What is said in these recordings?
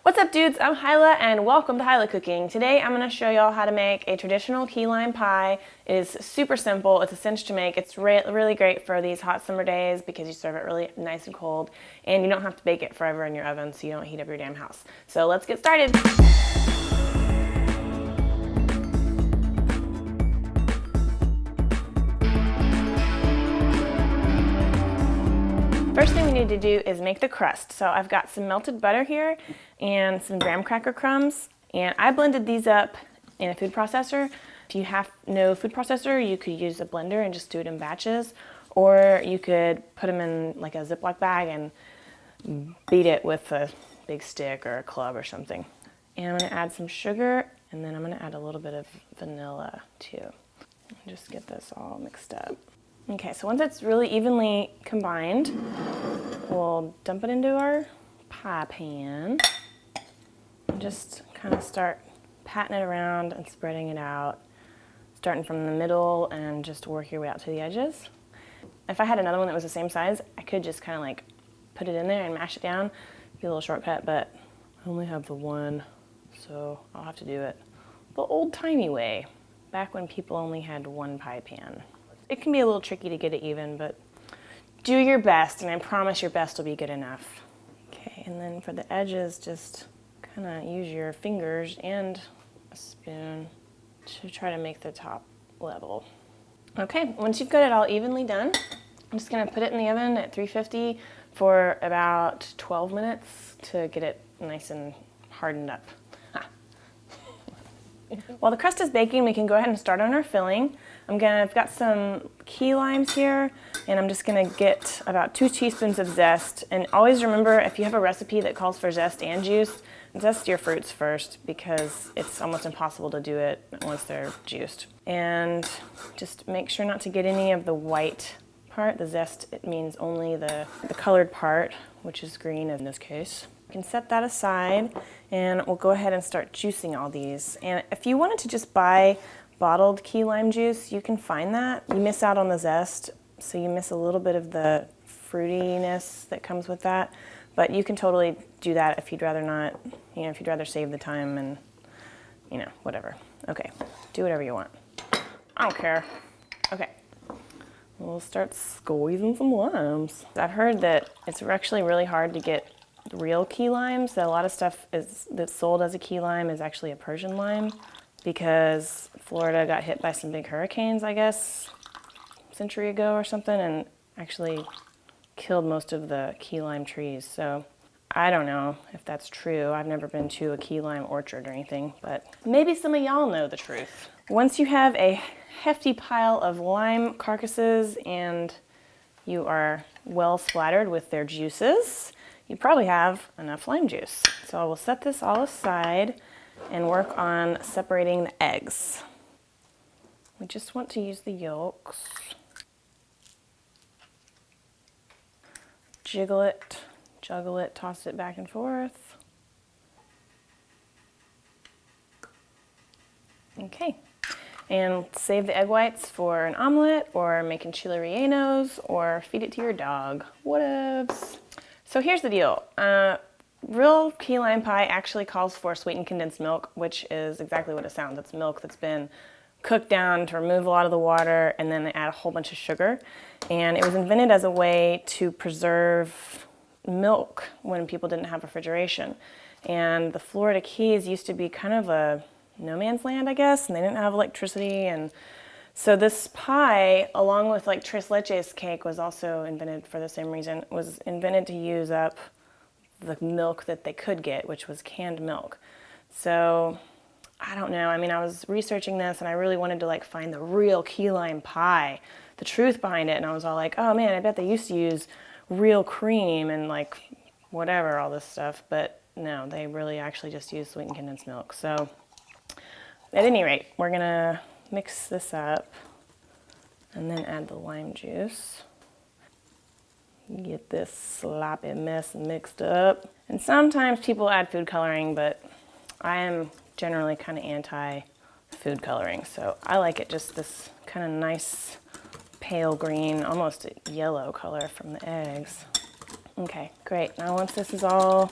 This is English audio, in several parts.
What's up, dudes? I'm Hilah and welcome to Hilah Cooking. Today I'm going to show y'all how to make a traditional key lime pie. It is super simple. It's a cinch to make. It's really great for these hot summer days because you serve it really nice and cold and you don't have to bake it forever in your oven so you don't heat up your damn house. So let's get started. First thing we need to do is make the crust. So I've got some melted butter here and some graham cracker crumbs, and I blended these up in a food processor. If you have no food processor, you could use a blender and just do it in batches, or you could put them in like a Ziploc bag and beat it with a big stick or a club or something. And I'm gonna add some sugar, and then I'm gonna add a little bit of vanilla too. And just get this all mixed up. Okay, so once it's really evenly combined, we'll dump it into our pie pan and just kind of start patting it around and spreading it out, starting from the middle and just work your way out to the edges. If I had another one that was the same size, I could just kind of like put it in there and mash it down, be a little shortcut, but I only have the one, so I'll have to do it the old-timey way, back when people only had one pie pan. It can be a little tricky to get it even, but do your best, and I promise your best will be good enough. Okay, and then for the edges, just kind of use your fingers and a spoon to try to make the top level. Okay, once you've got it all evenly done, I'm just gonna put it in the oven at 350 for about 12 minutes to get it nice and hardened up. While the crust is baking, we can go ahead and start on our filling. I've got some key limes here, and I'm just gonna get about 2 teaspoons of zest. And always remember, if you have a recipe that calls for zest and juice, zest your fruits first because it's almost impossible to do it once they're juiced. And just make sure not to get any of the white part. The zest, it means only the colored part, which is green in this case. You can set that aside, and we'll go ahead and start juicing all these. And if you wanted to just buy bottled key lime juice, you can find that. You miss out on the zest, so you miss a little bit of the fruitiness that comes with that. But you can totally do that if you'd rather not, if you'd rather save the time and, whatever. Okay, do whatever you want. I don't care. Okay, we'll start squeezing some limes. I've heard that it's actually really hard to get real key limes. That a lot of stuff that's sold as a key lime is actually a Persian lime, because Florida got hit by some big hurricanes, I guess, a century ago or something, and actually killed most of the key lime trees. So I don't know if that's true. I've never been to a key lime orchard or anything, but maybe some of y'all know the truth. Once you have a hefty pile of lime carcasses and you are well splattered with their juices, you probably have enough lime juice. So I will set this all aside and work on separating the eggs. We just want to use the yolks. Jiggle it, juggle it, toss it back and forth. Okay, and save the egg whites for an omelet or making chile rellenos or feed it to your dog. Whatevs. So here's the deal. Real key lime pie actually calls for sweetened condensed milk, which is exactly what it sounds. It's milk that's been cooked down to remove a lot of the water, and then they add a whole bunch of sugar. And it was invented as a way to preserve milk when people didn't have refrigeration. And the Florida Keys used to be kind of a no man's land, I guess, and they didn't have electricity. And so this pie, along with like tres leches cake, was also invented for the same reason. It was invented to use up the milk that they could get, which was canned milk. So I don't know. I mean, I was researching this and I really wanted to like find the real key lime pie, the truth behind it. And I was all like, oh man, I bet they used to use real cream and like whatever, all this stuff. But no, they really actually just use sweetened condensed milk. So at any rate, we're gonna mix this up and then add the lime juice. Get this sloppy mess mixed up. And sometimes people add food coloring, but I am generally kind of anti food coloring. So I like it just this kind of nice pale green, almost yellow color from the eggs. Okay, great. Now once this is all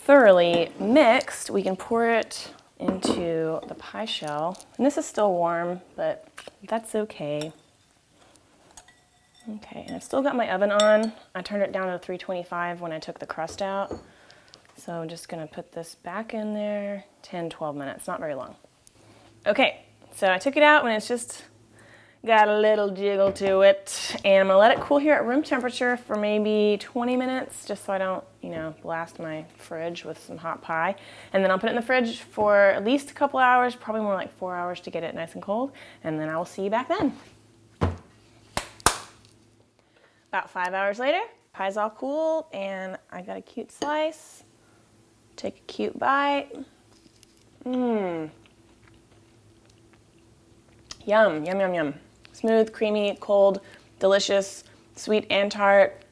thoroughly mixed, we can pour it into the pie shell. And this is still warm, but that's okay. Okay, and I've still got my oven on. I turned it down to 325 when I took the crust out. So I'm just gonna put this back in there, 10, 12 minutes, not very long. Okay, so I took it out when it's just got a little jiggle to it, and I'm gonna let it cool here at room temperature for maybe 20 minutes, just so I don't, blast my fridge with some hot pie. And then I'll put it in the fridge for at least a couple hours, probably more like 4 hours to get it nice and cold, and then I will see you back then. About 5 hours later, pie's all cool, and I got a cute slice. Take a cute bite. Yum, yum, yum, yum. Smooth, creamy, cold, delicious, sweet and tart.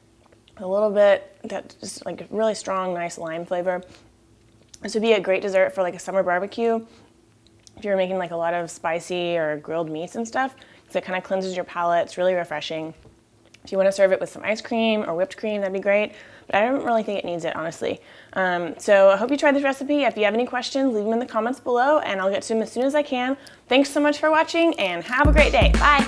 A little bit, that just like really strong, nice lime flavor. This would be a great dessert for like a summer barbecue. If you're making like a lot of spicy or grilled meats and stuff, because it kind of cleanses your palate. It's really refreshing. If you want to serve it with some ice cream or whipped cream, that'd be great. But I don't really think it needs it, honestly. So I hope you tried this recipe. If you have any questions, leave them in the comments below, and I'll get to them as soon as I can. Thanks so much for watching, and have a great day. Bye.